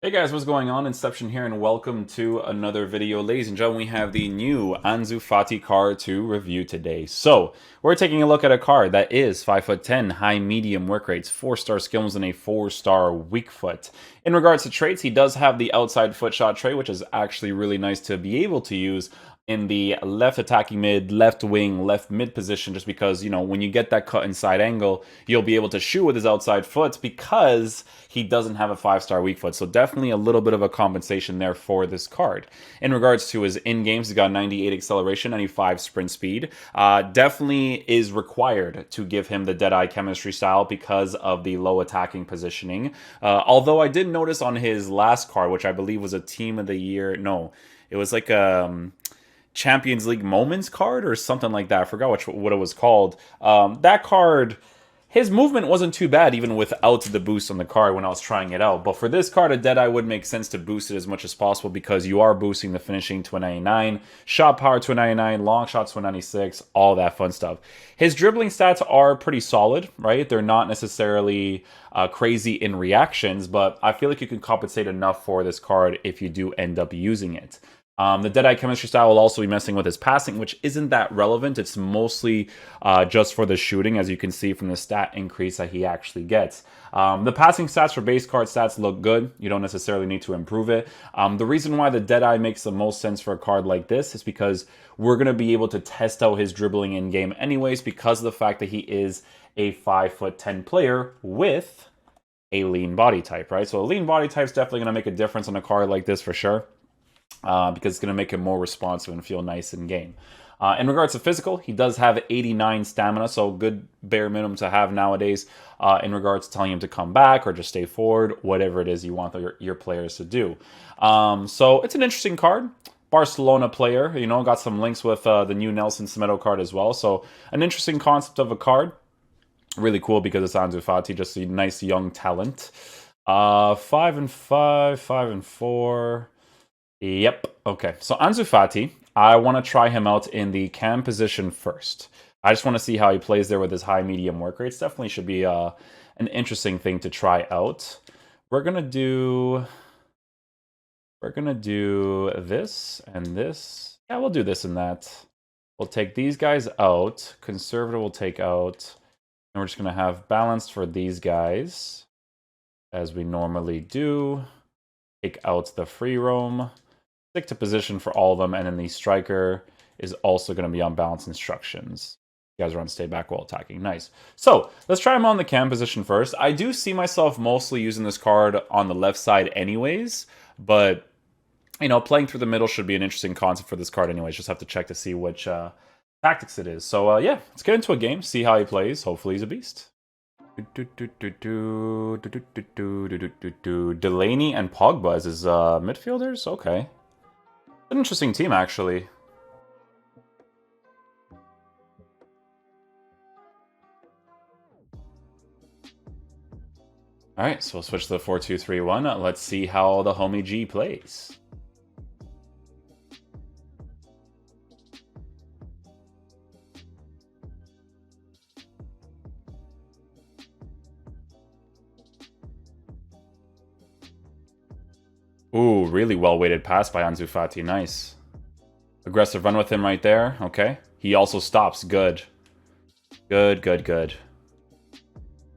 Hey guys, what's going on? Inception here, and welcome to another video. Ladies and gentlemen, we have the new Ansu Fati card to review today. So, we're taking a look at a card that is 5'10", high medium work rates, 4-star skills, and a 4-star weak foot. In regards to traits, he does have the outside foot shot trait, which is actually really nice to be able to use in the left attacking mid, left wing, left mid position, just because, when you get that cut inside angle, you'll be able to shoot with his outside foot because he doesn't have a 5-star weak foot. So definitely a little bit of a compensation there for this card. In regards to his in-games, he's got 98 acceleration, 95 sprint speed. Definitely is required to give him the Deadeye chemistry style because of the low attacking positioning. Although I did notice on his last card, which I believe was a Team of the Year, no, it was like a Champions League Moments card or something like that. I forgot what it was called. That card, his movement wasn't too bad even without the boost on the card when I was trying it out. But for this card, a Deadeye would make sense to boost it as much as possible because you are boosting the finishing to a 99, shot power to a 99, long shots to a 96, all that fun stuff. His dribbling stats are pretty solid, right? They're not necessarily crazy in reactions, but I feel like you can compensate enough for this card if you do end up using it. The Deadeye chemistry style will also be messing with his passing, which isn't that relevant. It's mostly just for the shooting, as you can see from the stat increase that he actually gets. The passing stats for base card stats look good. You don't necessarily need to improve it. The reason why the Deadeye makes the most sense for a card like this is because we're going to be able to test out his dribbling in-game anyways because of the fact that he is a 5'10" player with a lean body type, right? So a lean body type is definitely going to make a difference on a card like this for sure. Because it's going to make him more responsive and feel nice in game. In regards to physical, he does have 89 stamina, so good bare minimum to have nowadays in regards to telling him to come back or just stay forward, whatever it is you want your players to do. So it's an interesting card. Barcelona player, got some links with the new Nelson Semedo card as well. So an interesting concept of a card. Really cool because it's Ansu Fati, just a nice young talent. 5-5, 5-4. Yep. Okay. So Ansu Fati, I want to try him out in the cam position first. I just want to see how he plays there with his high medium work rates. Definitely should be an interesting thing to try out. We're gonna do this and this. Yeah, we'll do this and that. We'll take these guys out. Conservative will take out. And we're just gonna have balanced for these guys, as we normally do. Take out the free roam. Stick to position for all of them, and then the striker is also going to be on balance instructions. You guys are on stay back while attacking. Nice. So let's try him on the cam position first. I do see myself mostly using this card on the left side anyways, but playing through the middle should be an interesting concept for this card anyways. Just have to check to see which tactics it is. So yeah, let's get into a game, see how he plays. Hopefully he's a beast. Delaney and Pogba as his midfielders? Okay. An interesting team, actually. Alright, so we'll switch to the 4-2-3-1. Let's see how the homie G plays. Ooh, really well-weighted pass by Ansu Fati. Nice. Aggressive run with him right there. Okay. He also stops. Good. Good, good, good.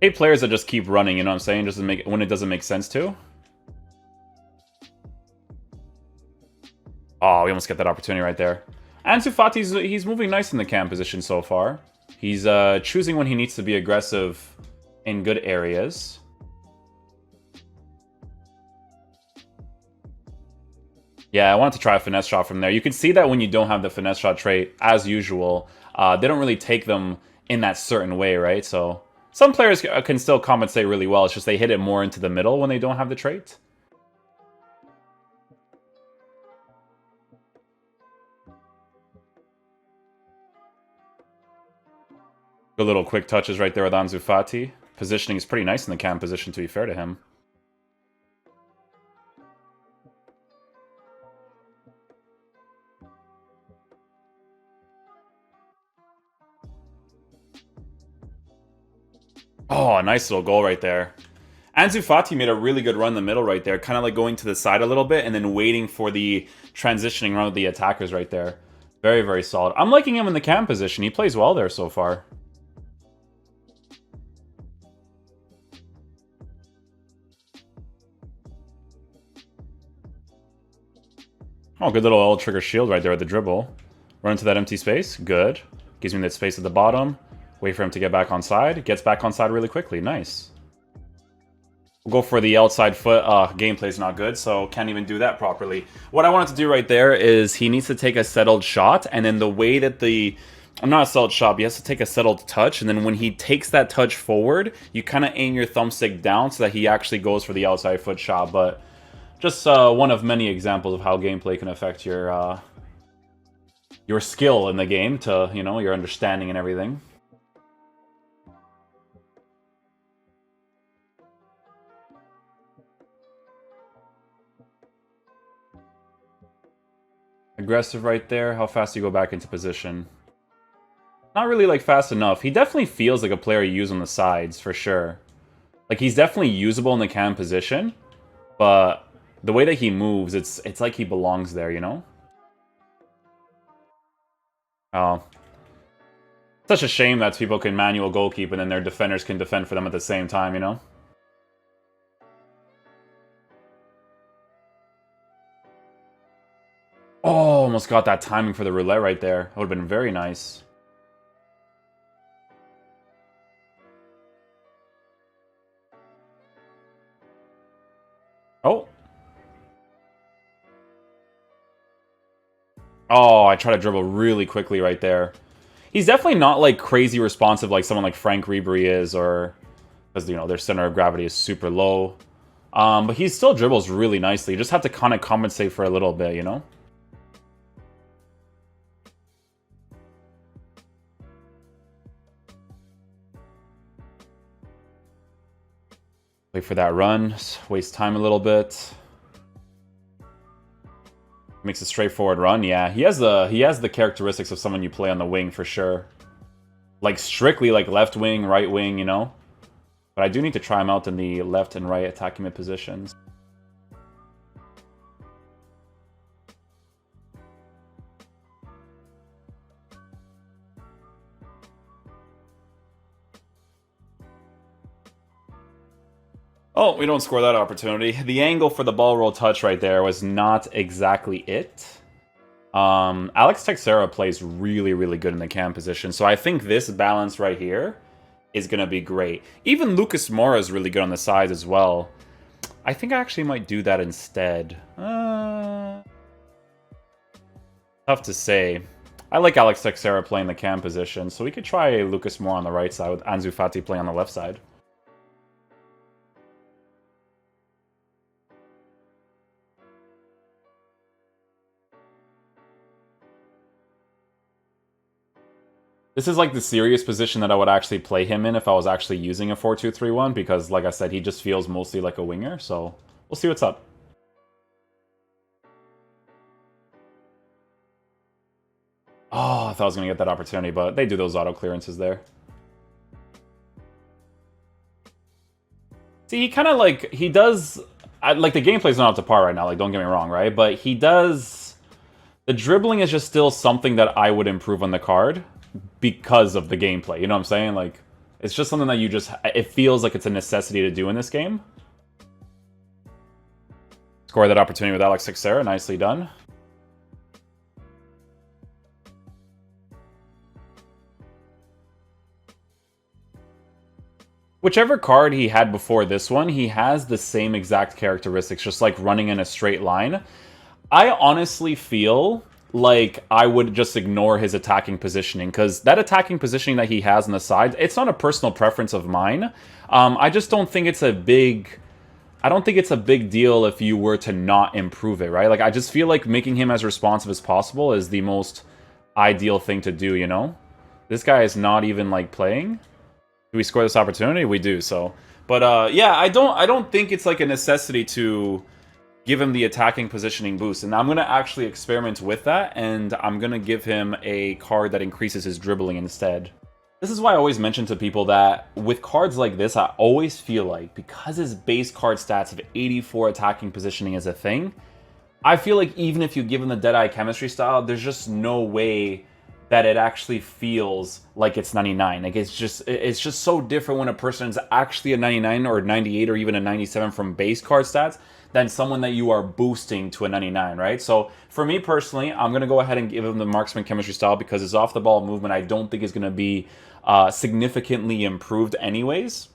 Hate players that just keep running, you know what I'm saying? Just when it doesn't make sense to. Oh, we almost get that opportunity right there. Ansu Fati's he's moving nice in the cam position so far. He's choosing when he needs to be aggressive in good areas. Yeah, I wanted to try a finesse shot from there. You can see that when you don't have the finesse shot trait, as usual, they don't really take them in that certain way, right? So some players can still compensate really well. It's just they hit it more into the middle when they don't have the trait. Good little quick touches right there with Ansu Fati. Positioning is pretty nice in the cam position, to be fair to him. Oh, a nice little goal right there. Ansu Fati made a really good run in the middle right there, kind of like going to the side a little bit and then waiting for the transitioning run with the attackers right there. Very, very solid. I'm liking him in the cam position. He plays well there so far. Oh, good little L-trigger shield right there at the dribble. Run into that empty space. Good. Gives me that space at the bottom. Wait for him to get back on side. Gets back on side really quickly. Nice. We'll go for the outside foot. Gameplay's not good, so can't even do that properly. What I wanted to do right there is he needs to take a settled shot, and then the way that the... I'm not a settled shot, but he has to take a settled touch, and then when he takes that touch forward, you kind of aim your thumbstick down so that he actually goes for the outside foot shot, but just one of many examples of how gameplay can affect your skill in the game to, you know, your understanding and everything. Aggressive right there. How fast do you go back into position? Not really, like, fast enough. He definitely feels like a player you use on the sides, for sure. Like, he's definitely usable in the cam position, but the way that he moves, it's like he belongs there, you know? Oh. Such a shame that people can manual goalkeep and then their defenders can defend for them at the same time, you know? Oh, almost got that timing for the roulette right there. That would have been very nice. Oh. Oh, I try to dribble really quickly right there. He's definitely not, like, crazy responsive like someone like Frank Ribery is, or... because, you know, their center of gravity is super low. But he still dribbles really nicely. You just have to kind of compensate for a little bit, you know? Wait for that run, waste time a little bit. Makes a straightforward run, yeah. He has the characteristics of someone you play on the wing for sure. Like strictly like left wing, right wing, you know? But I do need to try him out in the left and right attacking mid positions. Oh, we don't score that opportunity. The angle for the ball roll touch right there was not exactly it. Alex Teixeira plays really, really good in the cam position, so I think this balance right here is going to be great. Even Lucas Moura is really good on the sides as well. I think I actually might do that instead. Tough to say. I like Alex Teixeira playing the cam position, so we could try Lucas Moura on the right side with Ansu Fati playing on the left side. This is like the serious position that I would actually play him in if I was actually using a 4-2-3-1, because like I said, he just feels mostly like a winger, so we'll see what's up. Oh, I thought I was going to get that opportunity, but they do those auto clearances there. See, he kind of like, he does, like the gameplay's not up to par right now, like don't get me wrong, right? But he does, the dribbling is just still something that I would improve on the card because of the gameplay, you know what I'm saying? Like, it's just something that you just, it feels like it's a necessity to do in this game. Score that opportunity with Alex Teixeira, nicely done. Whichever card he had before this one, he has the same exact characteristics, just like running in a straight line. I honestly feel like I would just ignore his attacking positioning, because that attacking positioning that he has on the sides, it's not a personal preference of mine. I just don't think it's a big... I don't think it's a big deal if you were to not improve it, right? Like, I just feel like making him as responsive as possible is the most ideal thing to do, you know? This guy is not even, like, playing. Do we score this opportunity? We do, so... But, yeah, I don't think it's, like, a necessity to give him the attacking positioning boost. And I'm going to actually experiment with that, and I'm going to give him a card that increases his dribbling instead. This is why I always mention to people that with cards like this, I always feel like because his base card stats of 84 attacking positioning is a thing, I feel like even if you give him the Deadeye chemistry style, there's just no way that it actually feels like it's 99. Like it's just so different when a person is actually a 99 or 98 or even a 97 from base card stats than someone that you are boosting to a 99, right? So for me personally, I'm going to go ahead and give him the marksman chemistry style because his off the ball movement I don't think is going to be significantly improved anyways.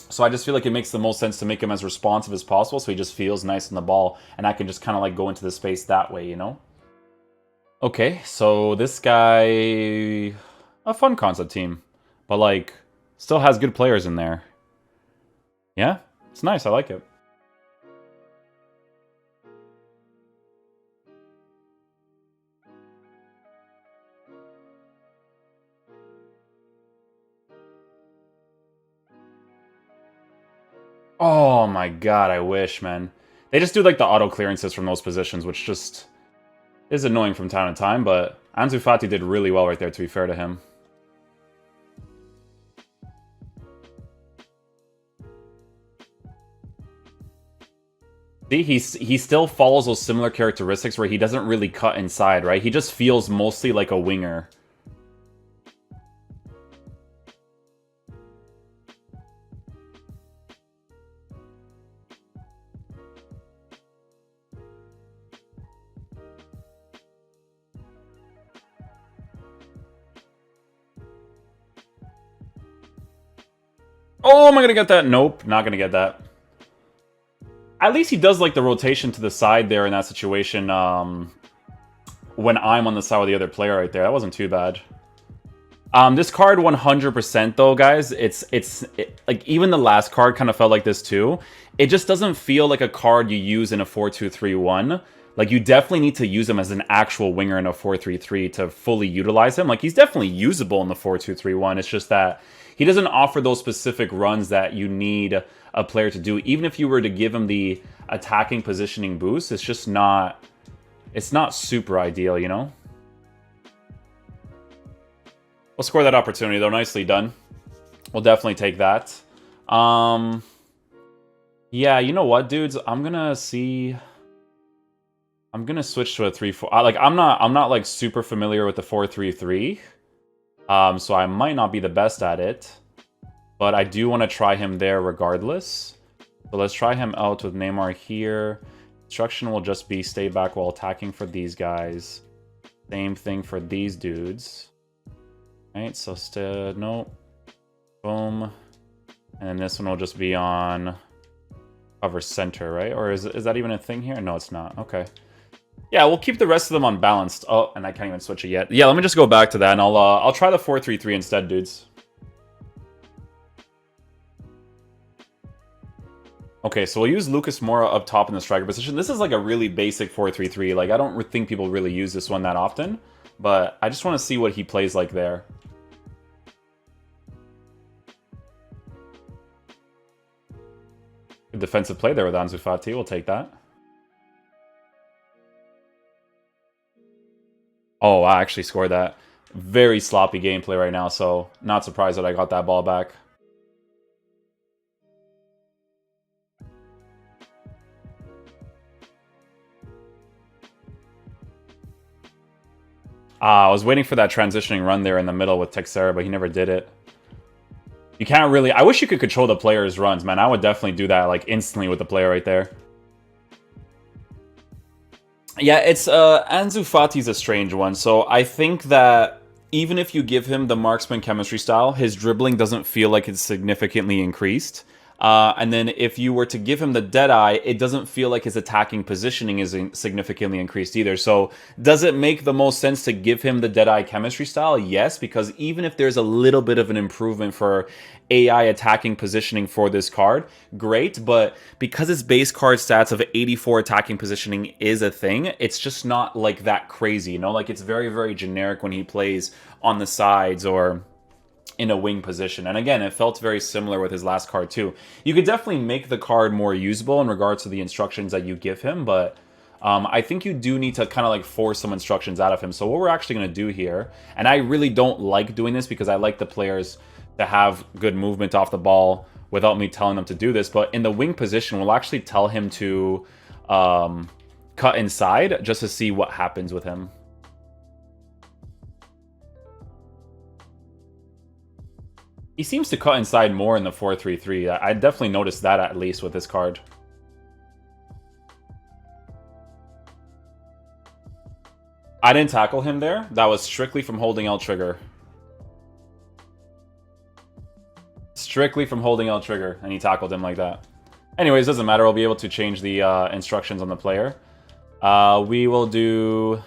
So I just feel like it makes the most sense to make him as responsive as possible so he just feels nice in the ball and I can just kind of like go into the space that way, you know? Okay, so this guy, a fun concept team, but like still has good players in there. Yeah, it's nice, I like it. Oh my god, I wish, man. They just do like the auto clearances from those positions, which just is annoying from time to time, but Ansu Fati did really well right there, to be fair to him. See, he still follows those similar characteristics where he doesn't really cut inside, right? He just feels mostly like a winger. Oh, am I gonna get that? Nope, not gonna get that. At least he does like the rotation to the side there in that situation when I'm on the side with the other player right there. That wasn't too bad. This card 100% though, guys, like even the last card kind of felt like this too. It just doesn't feel like a card you use in a 4-2-3-1. Like you definitely need to use him as an actual winger in a 4-3-3 to fully utilize him. Like he's definitely usable in the 4-2-3-1. It's just that he doesn't offer those specific runs that you need a player to do. Even if you were to give him the attacking positioning boost, it's just not, it's not super ideal, you know? We'll score that opportunity though, nicely done. We'll definitely take that. Yeah, you know what, dudes? I'm gonna switch to a 3-4. Like I'm not like super familiar with the 4-3-3. So I might not be the best at it, but I do want to try him there regardless. So let's try him out with Neymar here. Instruction will just be stay back while attacking for these guys. Same thing for these dudes. Right, so no. Boom. And then this one will just be on cover center, right? Or is that even a thing here? No, it's not. Okay. Yeah, we'll keep the rest of them unbalanced. Oh, and I can't even switch it yet. Yeah, let me just go back to that, and I'll try the 4-3-3 instead, dudes. Okay, so we'll use Lucas Moura up top in the striker position. This is like a really basic 4-3-3. Like, I don't think people really use this one that often, but I just want to see what he plays like there. Good defensive play there with Ansu Fati. We'll take that. Oh, I actually scored that. Very sloppy gameplay right now, so not surprised that I got that ball back. I was waiting for that transitioning run there in the middle with Texera, but he never did it. You can't really... I wish you could control the player's runs, man. I would definitely do that like instantly with the player right there. Yeah, it's Ansu Fati's a strange one. So I think that even if you give him the marksman chemistry style, his dribbling doesn't feel like it's significantly increased. And then if you were to give him the Deadeye, it doesn't feel like his attacking positioning is significantly increased either. So does it make the most sense to give him the Deadeye chemistry style? Yes, because even if there's a little bit of an improvement for AI attacking positioning for this card, great. But because his base card stats of 84 attacking positioning is a thing, it's just not like that crazy, you know? Like it's very, very generic when he plays on the sides or in a wing position. And again, it felt very similar with his last card too. You could definitely make the card more usable in regards to the instructions that you give him, but I think you do need to kind of like force some instructions out of him. So what we're actually going to do here, and I really don't like doing this because I like the players to have good movement off the ball without me telling them to do this, but in the wing position, we'll actually tell him to cut inside just to see what happens with him. He seems to cut inside more in the 4-3-3. I definitely noticed that at least with this card. I didn't tackle him there. That was strictly from holding L trigger. Strictly from holding L trigger, and he tackled him like that. Anyways, doesn't matter. I'll be able to change the instructions on the player. We will do...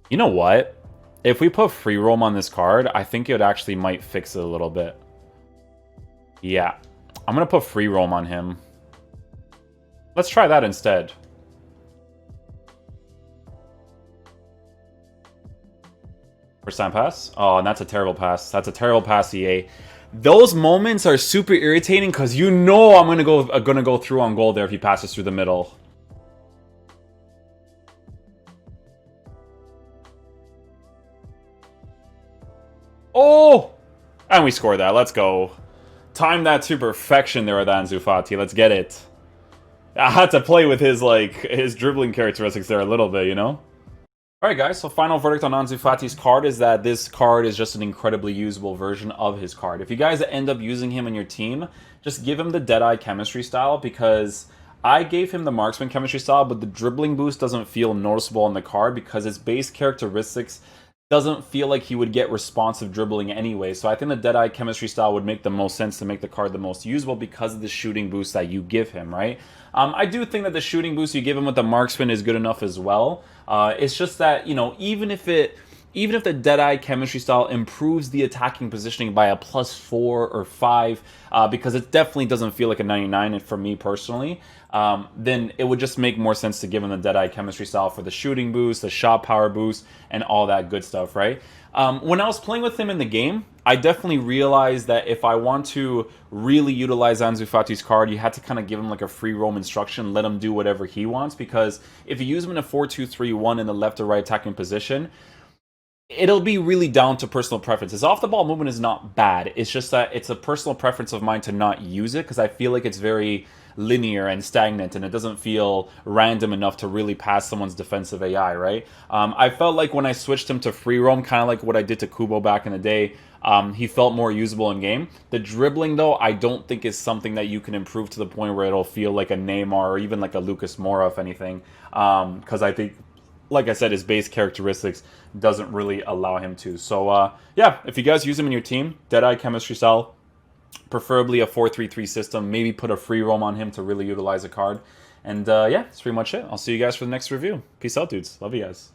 You know what? If we put free roam on this card, I think it actually might fix it a little bit. Yeah. I'm going to put free roam on him. Let's try that instead. Percent pass? Oh, and that's a terrible pass. That's a terrible pass, EA. Those moments are super irritating because you know I'm gonna go through on goal there if he passes through the middle. Oh! And we score that. Let's go. Time that to perfection there with Ansu Fati. Let's get it. I had to play with his dribbling characteristics there a little bit, you know? Alright guys, so final verdict on Ansu Fati's card is that this card is just an incredibly usable version of his card. If you guys end up using him in your team, just give him the Deadeye chemistry style, because I gave him the marksman chemistry style, but the dribbling boost doesn't feel noticeable on the card because his base characteristics doesn't feel like he would get responsive dribbling anyway. So I think the Deadeye chemistry style would make the most sense to make the card the most usable because of the shooting boost that you give him, right? I do think that the shooting boost you give him with the marksman is good enough as well. It's just that, you know, even if the Deadeye chemistry style improves the attacking positioning by a +4 or 5, because it definitely doesn't feel like a 99 for me personally, then it would just make more sense to give him the Deadeye chemistry style for the shooting boost, the shot power boost, and all that good stuff, right? When I was playing with him in the game, I definitely realized that if I want to really utilize Ansu Fati's card, you had to kind of give him like a free roam instruction, let him do whatever he wants, because if you use him in a 4-2-3-1 in the left or right attacking position, it'll be really down to personal preference. His off-the-ball movement is not bad. It's just that it's a personal preference of mine to not use it because I feel like it's very linear and stagnant and it doesn't feel random enough to really pass someone's defensive AI, right? I felt like when I switched him to free roam, kind of like what I did to Kubo back in the day, he felt more usable in game. The dribbling, though, I don't think is something that you can improve to the point where it'll feel like a Neymar or even like a Lucas Moura, if anything, because I think, like I said, his base characteristics doesn't really allow him to. So, yeah, if you guys use him in your team, Deadeye chemistry style, preferably a 4-3-3 system, maybe put a free roam on him to really utilize a card. And, yeah, that's pretty much it. I'll see you guys for the next review. Peace out, dudes. Love you guys.